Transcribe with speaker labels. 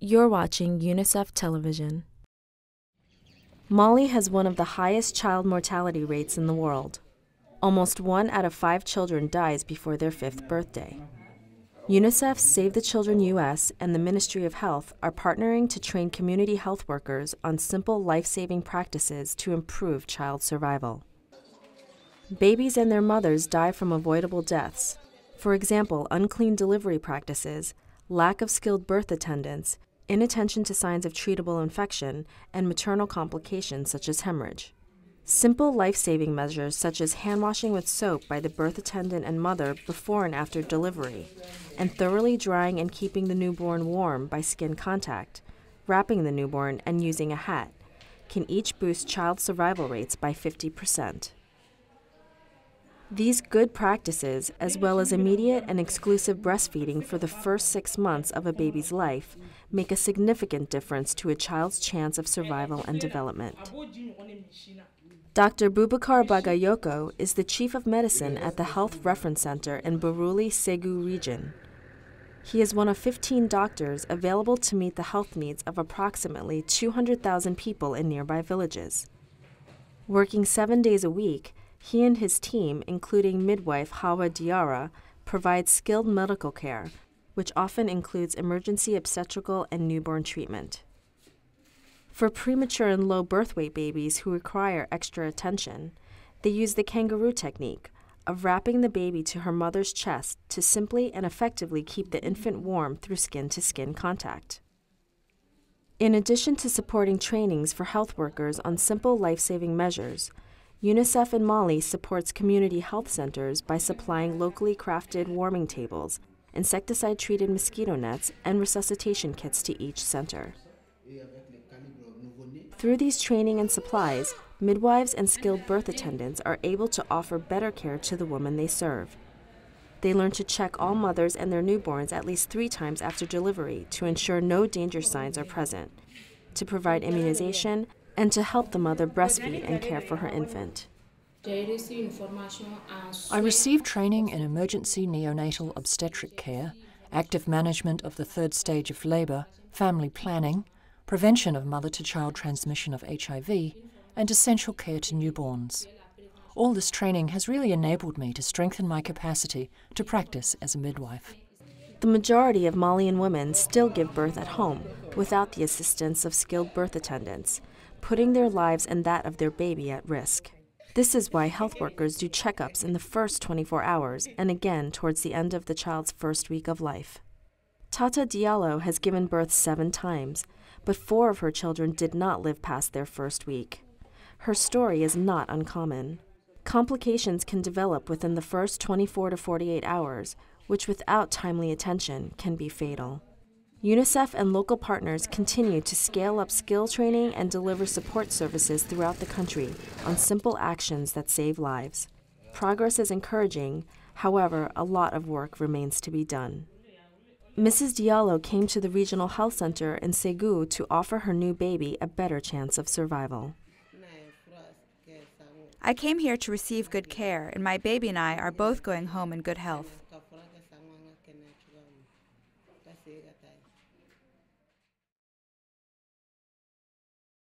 Speaker 1: You're watching UNICEF Television. Mali has one of the highest child mortality rates in the world. Almost 1 out of 5 children dies before their 5th birthday. UNICEF, Save the Children US, and the Ministry of Health are partnering to train community health workers on simple life-saving practices to improve child survival. Babies and their mothers die from avoidable deaths. For example, unclean delivery practices, lack of skilled birth attendants, inattention to signs of treatable infection, and maternal complications such as hemorrhage. Simple life-saving measures such as hand-washing with soap by the birth attendant and mother before and after delivery, and thoroughly drying and keeping the newborn warm by skin contact, wrapping the newborn, and using a hat, can each boost child survival rates by 50%. These good practices, as well as immediate and exclusive breastfeeding for the first 6 months of a baby's life, make a significant difference to a child's chance of survival and development. Dr. Boubacar Bagayoko is the Chief of Medicine at the Health Reference Center in Buruli Ségou region. He is one of 15 doctors available to meet the health needs of approximately 200,000 people in nearby villages. Working 7 days a week, he and his team, including midwife Hawa Diarra, provide skilled medical care, which often includes emergency obstetrical and newborn treatment. For premature and low birth weight babies who require extra attention, they use the kangaroo technique of wrapping the baby to her mother's chest to simply and effectively keep the infant warm through skin-to-skin contact. In addition to supporting trainings for health workers on simple life-saving measures, UNICEF in Mali supports community health centers by supplying locally crafted warming tables, insecticide-treated mosquito nets, and resuscitation kits to each center. Through these training and supplies, midwives and skilled birth attendants are able to offer better care to the women they serve. They learn to check all mothers and their newborns at least 3 times after delivery to ensure no danger signs are present, to provide immunization, and to help the mother breastfeed and care for her infant.
Speaker 2: I received training in emergency neonatal obstetric care, active management of the 3rd stage of labour, family planning, prevention of mother-to-child transmission of HIV, and essential care to newborns. All this training has really enabled me to strengthen my capacity to practice as a midwife.
Speaker 1: The majority of Malian women still give birth at home without the assistance of skilled birth attendants, putting their lives and that of their baby at risk. This is why health workers do checkups in the first 24 hours and again towards the end of the child's first week of life. Tata Diallo has given birth 7 times, but 4 of her children did not live past their first week. Her story is not uncommon. Complications can develop within the first 24 to 48 hours, which without timely attention can be fatal. UNICEF and local partners continue to scale up skill training and deliver support services throughout the country on simple actions that save lives. Progress is encouraging, however, a lot of work remains to be done. Mrs. Diallo came to the Regional Health Center in Ségou to offer her new baby a better chance of survival.
Speaker 3: I came here to receive good care, and my baby and I are both going home in good health.